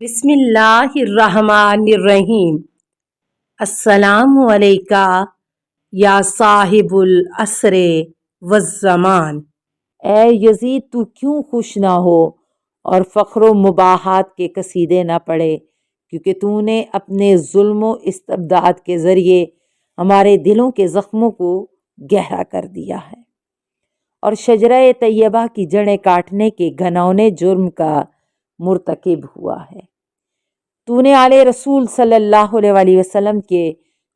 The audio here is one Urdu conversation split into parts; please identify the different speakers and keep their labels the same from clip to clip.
Speaker 1: بسم اللہ الرحمن الرحیم۔ السلام علیکہ یا صاحب العصر والزمان۔ اے یزید، تو کیوں خوش نہ ہو اور فخر و مباحات کے قصیدے نہ پڑھے، کیونکہ تو نے اپنے ظلم و استبداد کے ذریعے ہمارے دلوں کے زخموں کو گہرا کر دیا ہے اور شجرہ طیبہ کی جڑیں کاٹنے کے گھنونے جرم کا مرتکب ہوا ہے۔ تو نے آل رسول صلی اللہ علیہ وآلہ وسلم کے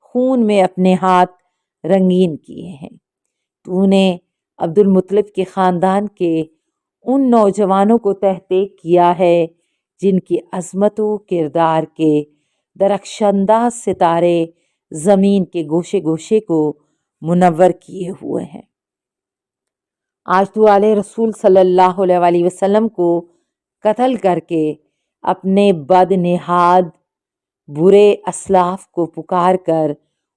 Speaker 1: خون میں اپنے ہاتھ رنگین کیے ہیں۔ تو نے عبد المطلب کے خاندان کے ان نوجوانوں کو تحقیق کیا ہے جن کی عظمت و کردار کے درخشندہ ستارے زمین کے گوشے گوشے کو منور کیے ہوئے ہیں۔ آج تو آل رسول صلی اللہ علیہ وآلہ وسلم کو قتل کر کے اپنے بد نہاد برے اسلاف کو پکار کر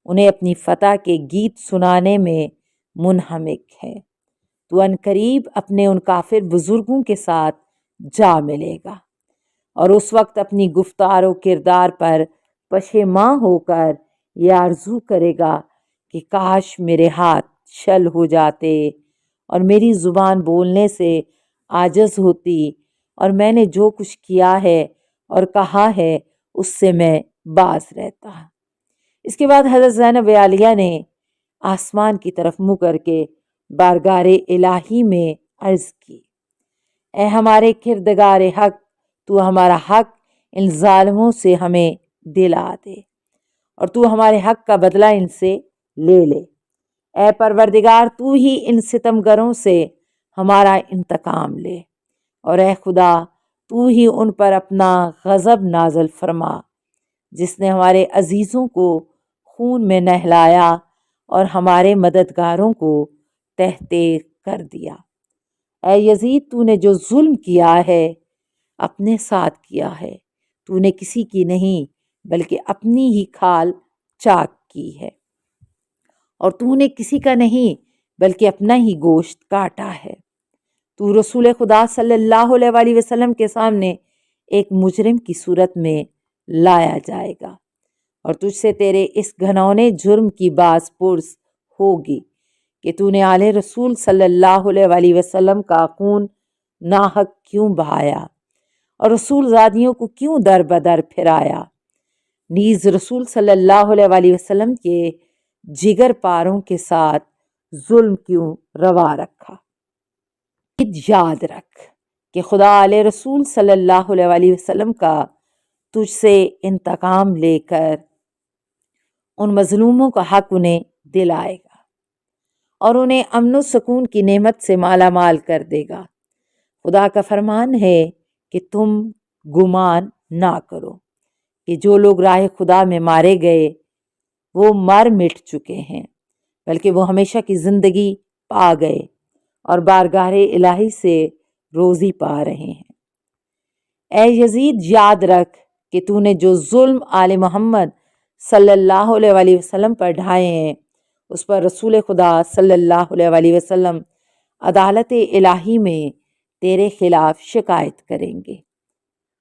Speaker 1: انہیں اپنی فتح کے گیت سنانے میں منہمک ہے۔ تو عنقریب اپنے ان کافر بزرگوں کے ساتھ جا ملے گا اور اس وقت اپنی گفتار و کردار پر پشیماں ہو کر یہ آرزو کرے گا کہ کاش میرے ہاتھ شل ہو جاتے اور میری زبان بولنے سے عاجز ہوتی اور میں نے جو کچھ کیا ہے اور کہا ہے اس سے میں باز رہتا۔ اس کے بعد حضرت زینب عالیہ نے آسمان کی طرف منہ کر کے بارگاہ الہی میں عرض کی، اے ہمارے کردگار حق، تو ہمارا حق ان ظالموں سے ہمیں دلا دے اور تو ہمارے حق کا بدلہ ان سے لے لے۔ اے پروردگار، تو ہی ان ستمگروں سے ہمارا انتقام لے اور اے خدا، تو ہی ان پر اپنا غضب نازل فرما جس نے ہمارے عزیزوں کو خون میں نہلایا اور ہمارے مددگاروں کو تحقیق کر دیا۔ اے یزید، تو نے جو ظلم کیا ہے اپنے ساتھ کیا ہے، تو نے کسی کی نہیں بلکہ اپنی ہی کھال چاک کی ہے، اور تو نے کسی کا نہیں بلکہ اپنا ہی گوشت کاٹا ہے۔ تو رسول خدا صلی اللہ علیہ وآلہ وسلم کے سامنے ایک مجرم کی صورت میں لایا جائے گا اور تجھ سے تیرے اس گھنونے جرم کی باز پرس ہوگی کہ تو نے آل رسول صلی اللہ علیہ وآلہ وسلم کا خون ناحق کیوں بہایا اور رسول زادیوں کو کیوں در بدر پھرایا، نیز رسول صلی اللہ علیہ وآلہ وسلم کے جگر پاروں کے ساتھ ظلم کیوں روا رکھا۔ یاد رکھ کہ خدا آل رسول صلی اللہ علیہ وآلہ وسلم کا تجھ سے انتقام لے کر ان مظلوموں کا حق انہیں دلائے گا اور انہیں امن و سکون کی نعمت سے مالا مال کر دے گا۔ خدا کا فرمان ہے کہ تم گمان نہ کرو کہ جو لوگ راہ خدا میں مارے گئے وہ مر مٹ چکے ہیں، بلکہ وہ ہمیشہ کی زندگی پا گئے اور بارگاہ الہی سے روزی پا رہے ہیں۔ اے یزید، یاد رکھ کہ تو نے جو ظلم آل محمد صلی اللہ علیہ وآلہ وسلم پر ڈھائے ہیں اس پر رسول خدا صلی اللہ علیہ وآلہ وسلم عدالت الہی میں تیرے خلاف شکایت کریں گے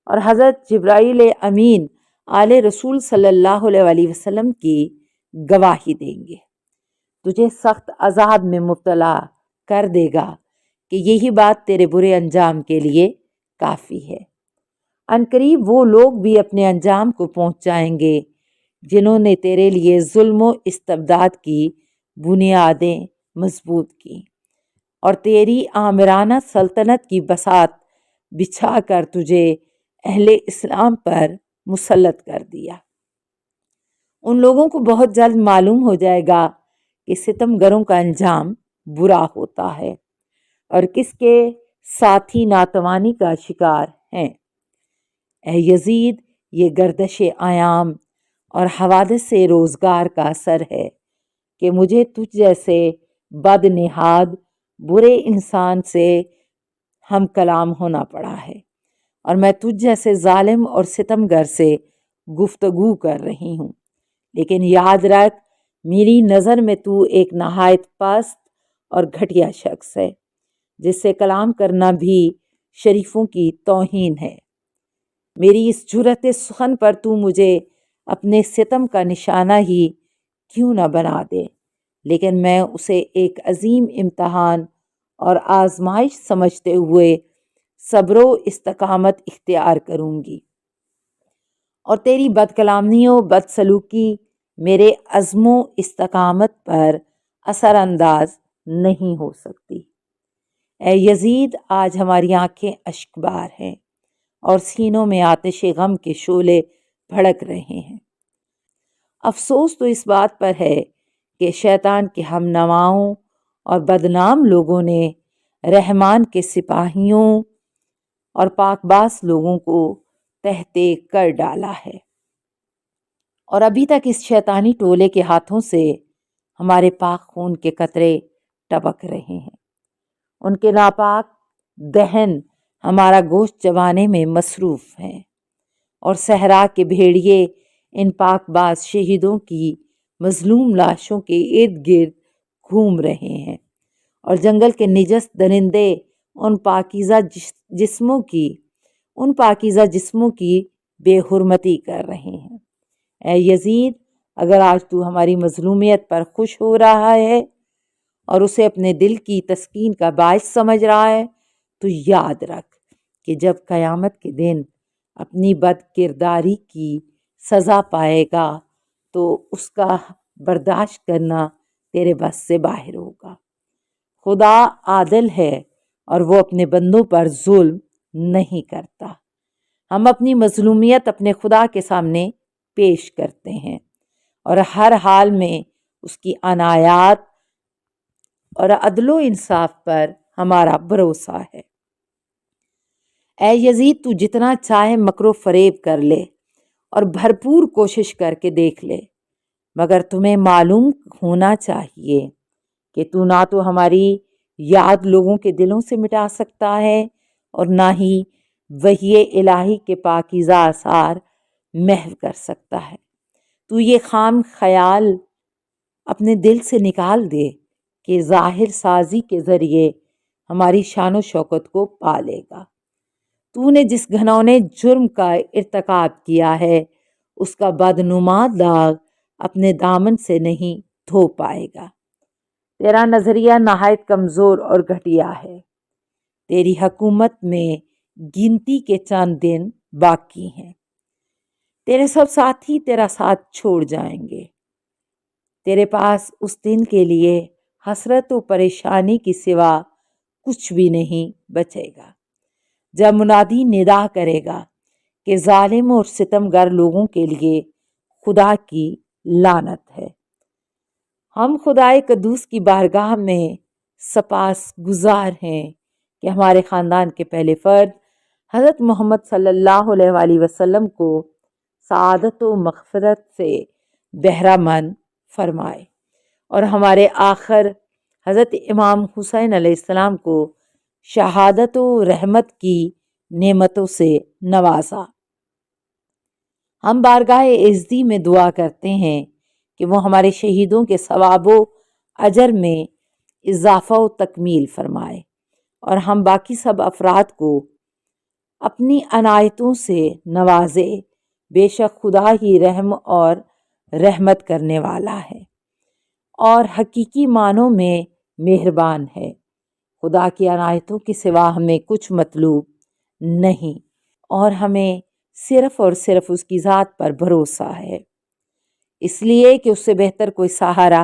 Speaker 1: اور حضرت جبرائیل امین آل رسول صلی اللہ علیہ وآلہ وسلم کی گواہی دیں گے، تجھے سخت عذاب میں مبتلا کر دے گا کہ یہی بات تیرے برے انجام کے لیے کافی ہے۔ عنقریب وہ لوگ بھی اپنے انجام کو پہنچ جائیں گے جنہوں نے تیرے لیے ظلم و استبداد کی بنیادیں مضبوط کی اور تیری آمرانہ سلطنت کی بساط بچھا کر تجھے اہل اسلام پر مسلط کر دیا۔ ان لوگوں کو بہت جلد معلوم ہو جائے گا کہ ستمگروں کا انجام برا ہوتا ہے اور کس کے ساتھی ناتوانی کا شکار ہیں۔ اے یزید، یہ گردش ایام اور حوادث روزگار کا اثر ہے کہ مجھے تجھ جیسے بد نہاد برے انسان سے ہم کلام ہونا پڑا ہے اور میں تجھ جیسے ظالم اور ستمگر سے گفتگو کر رہی ہوں، لیکن یاد رکھ میری نظر میں تو ایک نہایت پست اور گھٹیا شخص ہے جس سے کلام کرنا بھی شریفوں کی توہین ہے۔
Speaker 2: میری اس جرأت سخن پر تو مجھے اپنے ستم کا نشانہ ہی کیوں نہ بنا دے، لیکن میں اسے ایک عظیم امتحان اور آزمائش سمجھتے ہوئے صبر و استقامت اختیار کروں گی، اور تیری بد کلامی و بد سلوکی میرے عزم و استقامت پر اثر انداز نہیں ہو سکتی۔ اے یزید، آج ہماری آنکھیں اشکبار ہیں اور سینوں میں آتش غم کے شعلے بھڑک رہے ہیں۔ افسوس تو اس بات پر ہے کہ شیطان کے ہم نواؤں اور بدنام لوگوں نے رحمان کے سپاہیوں اور پاک باز لوگوں کو تحت کر ڈالا ہے، اور ابھی تک اس شیطانی ٹولے کے ہاتھوں سے ہمارے پاک خون کے قطرے ٹپک رہے ہیں۔ ان کے ناپاک دہن ہمارا گوشت چبانے میں مصروف ہیں، اور صحرا کے بھیڑیے ان پاک باز شہیدوں کی مظلوم لاشوں کے ارد گرد گھوم رہے ہیں، اور جنگل کے نجس درندے ان پاکیزہ جسموں کی بے حرمتی کر رہے ہیں۔ اے یزید، اگر آج تو ہماری مظلومیت پر خوش ہو رہا ہے اور اسے اپنے دل کی تسکین کا باعث سمجھ رہا ہے، تو یاد رکھ کہ جب قیامت کے دن اپنی بد کرداری کی سزا پائے گا تو اس کا برداشت کرنا تیرے بس سے باہر ہوگا۔ خدا عادل ہے اور وہ اپنے بندوں پر ظلم نہیں کرتا۔ ہم اپنی مظلومیت اپنے خدا کے سامنے پیش کرتے ہیں، اور ہر حال میں اس کی عنایات اور عدل و انصاف پر ہمارا بھروسہ ہے۔ اے یزید، تو جتنا چاہے مکر و فریب کر لے اور بھرپور کوشش کر کے دیکھ لے، مگر تمہیں معلوم ہونا چاہیے کہ تو نہ تو ہماری یاد لوگوں کے دلوں سے مٹا سکتا ہے اور نہ ہی وحی الہی کے پاکیزہ آثار محو کر سکتا ہے۔ تو یہ خام خیال اپنے دل سے نکال دے کہ ظاہر سازی کے ذریعے ہماری شان و شوکت کو پالے گا۔ تو نے جس گھنونے جرم کا ارتکاب کیا ہے، اس کا بدنما داغ اپنے دامن سے نہیں دھو پائے گا۔ تیرا نظریہ نہایت کمزور اور گھٹیا ہے۔ تیری حکومت میں گنتی کے چند دن باقی ہیں۔ تیرے سب ساتھی تیرا ساتھ چھوڑ جائیں گے۔ تیرے پاس اس دن کے لیے حسرت و پریشانی کی سوا کچھ بھی نہیں بچے گا، جب منادی ندا کرے گا کہ ظالم اور ستمگر لوگوں کے لیے خدا کی لعنت ہے۔ ہم خدائے قدوس کی بارگاہ میں سپاس گزار ہیں کہ ہمارے خاندان کے پہلے فرد حضرت محمد صلی اللہ علیہ وآلہ وسلم کو سعادت و مغفرت سے بہرہ مند فرمائے، اور ہمارے آخر حضرت امام حسین علیہ السلام کو شہادت و رحمت کی نعمتوں سے نوازا۔ ہم بارگاہ عزتی میں دعا کرتے ہیں کہ وہ ہمارے شہیدوں کے ثواب و اجر میں اضافہ و تکمیل فرمائے، اور ہم باقی سب افراد کو اپنی عنایتوں سے نوازے۔ بے شک خدا ہی رحم اور رحمت کرنے والا ہے اور حقیقی معنوں میں مہربان ہے۔ خدا کی عنایتوں کے سوا ہمیں کچھ مطلوب نہیں، اور ہمیں صرف اور صرف اس کی ذات پر بھروسہ ہے، اس لیے کہ اس سے بہتر کوئی سہارا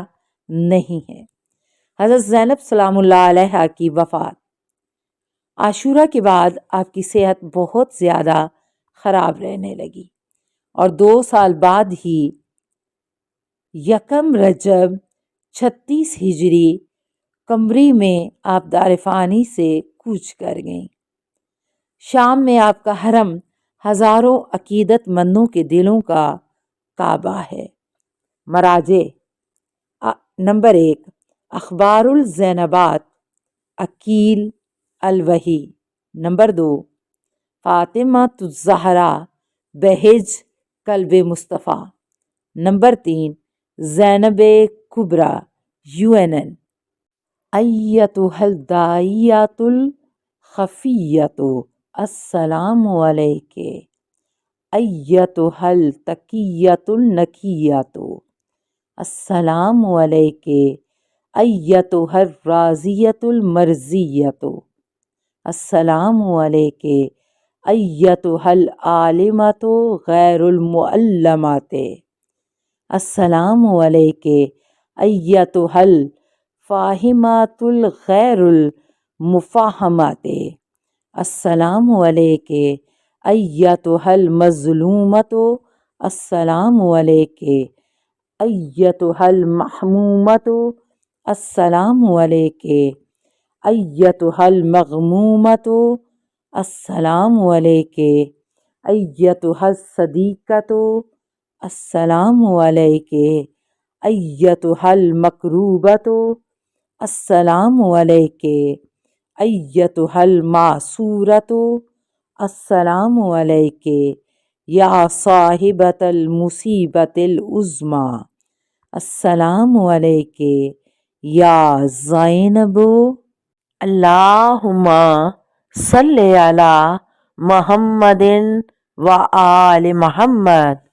Speaker 2: نہیں ہے۔ حضرت زینب سلام اللہ علیہا کی وفات۔ عاشورہ کے بعد آپ کی صحت بہت زیادہ خراب رہنے لگی، اور 2 سال بعد ہی 1 رجب 36 ہجری قمری میں آپ دار فانی سے کوچ کر گئیں۔ شام میں آپ کا حرم ہزاروں عقیدت مندوں کے دلوں کا کعبہ ہے۔ مراجع: نمبر 1، اخبار الزینبات، عقیل الوحی۔ نمبر 2، فاطمۃ الزہرا، بہج قلب مصطفیٰ۔ نمبر 3، زینب کبریٰ، UNN۔ ایتھا الداعیۃ الخفیۃ، السلام علیک۔ ایتھا التقیۃ النقیۃ، السلام علیک ایتھا الراضیۃ المرضیۃ، السلام علیک ایتھا العالمۃ غیر المعلمۃ، السلام علیک ایتھا الفاہمۃ الغیر المفہمۃ، السلام علیک ایتھا المظلومۃ، السلام علیک ایتھا المحمومۃ، السلام علیک ایتھا المغمومۃ، السلام علیک ایتھا الصدیقۃ، السلام علیک ایتھا المقربۃ، السلام علیک ایتھا المعصورۃ، السلام علیک یا صاحبۃ المصیبۃ العظمیٰ، السلام علیک یا زینب۔ اللہم صلی علی محمد و آل محمد